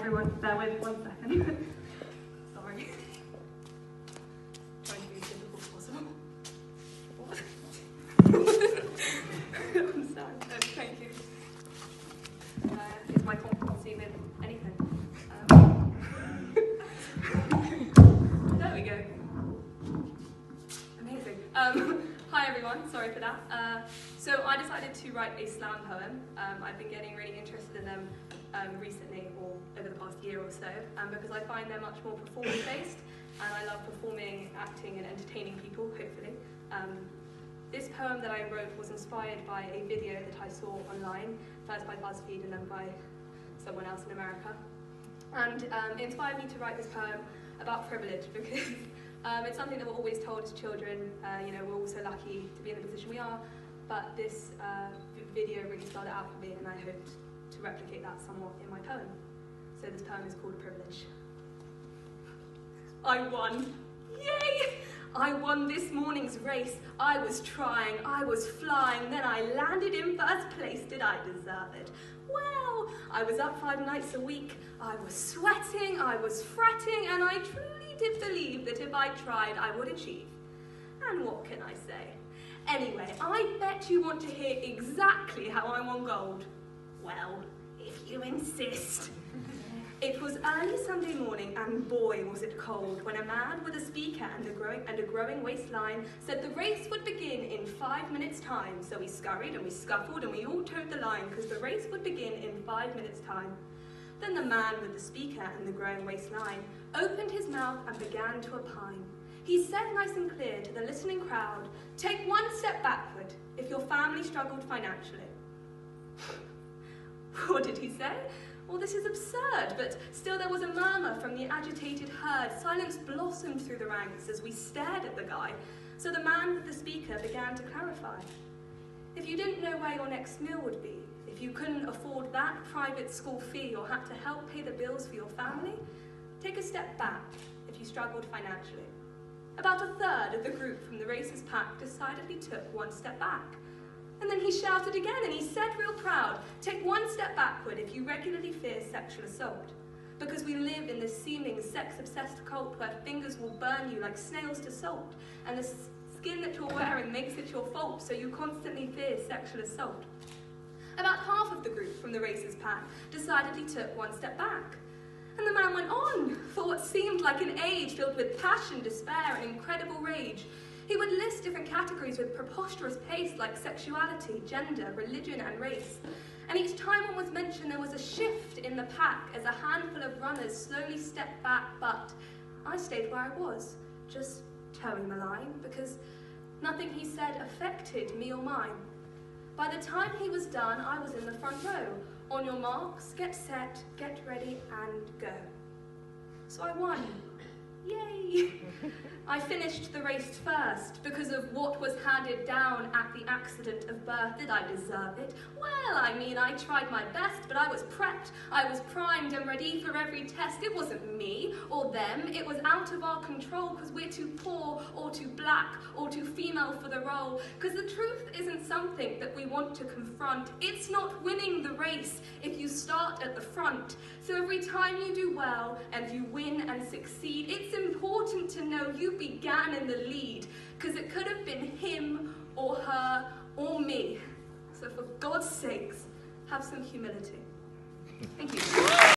everyone, bear with 1 second. Sorry. Trying to be as difficult as possible. What? I'm sorry. Thank you. Is my competency with anything? There we go. Amazing. Hi everyone, sorry for that. So I decided to write a slam poem. I've been getting really interested in them recently, or over the past year or so, because I find they're much more performance-based, and I love performing, acting, and entertaining people, hopefully. This poem that I wrote was inspired by a video that I saw online, first by BuzzFeed and then by someone else in America. And it inspired me to write this poem about privilege, because it's something that we're always told as children. We're all so lucky to be in the position we are, but this video really spelled it out for me, and I hoped to replicate that somewhat in my poem. So this poem is called Privilege. I won. Yay! I won this morning's race. I was trying, I was flying, then I landed in first place. Did I deserve it? Well, I was up 5 nights a week. I was sweating, I was fretting, and I truly did believe that if I tried, I would achieve. And what can I say? Anyway, I bet you want to hear exactly how I won gold. Well, if you insist. It was early Sunday morning, and boy was it cold, when a man with a speaker and a growing waistline said the race would begin in 5 minutes' time. So we scurried and we scuffled and we all towed the line, because the race would begin in 5 minutes' time. Then the man with the speaker and the growing waistline opened his mouth and began to opine. He said nice and clear to the listening crowd, "Take 1 step backward if your family struggled financially." What did he say? Well, this is absurd, but still there was a murmur from the agitated herd. Silence blossomed through the ranks as we stared at the guy. So the man with the speaker began to clarify. If you didn't know where your next meal would be, if you couldn't afford that private school fee or had to help pay the bills for your family, take a step back if you struggled financially. About a third of the group from the racers pack decidedly took 1 step back. And then he shouted again, and he said real proud, "Take 1 step backward if you regularly fear sexual assault. Because we live in this seeming sex-obsessed cult where fingers will burn you like snails to salt, and the skin that you're wearing makes it your fault, so you constantly fear sexual assault." About half of the group from the racers pack decidedly took 1 step back. And the man went on for what seemed like an age filled with passion, despair, and incredible rage. He would list different categories with preposterous pace, like sexuality, gender, religion, and race. And each time one was mentioned, there was a shift in the pack as a handful of runners slowly stepped back, but I stayed where I was, just towing the line, because nothing he said affected me or mine. By the time he was done, I was in the front row. On your marks, get set, get ready, and go. So I won. Yay! I finished the race first because of what was handed down at the accident of birth. Did I deserve it? Well, I mean, I tried my best, but I was prepped. I was primed and ready for every test. It wasn't me or them. It was out of our control because we're too poor or too black or too female for the role. Because the truth isn't something that we want to confront. It's not winning the race if you start at the front. So every time you do well and you win and succeed, it's important to know you began in the lead, because it could have been him or her or me. So for God's sakes, have some humility.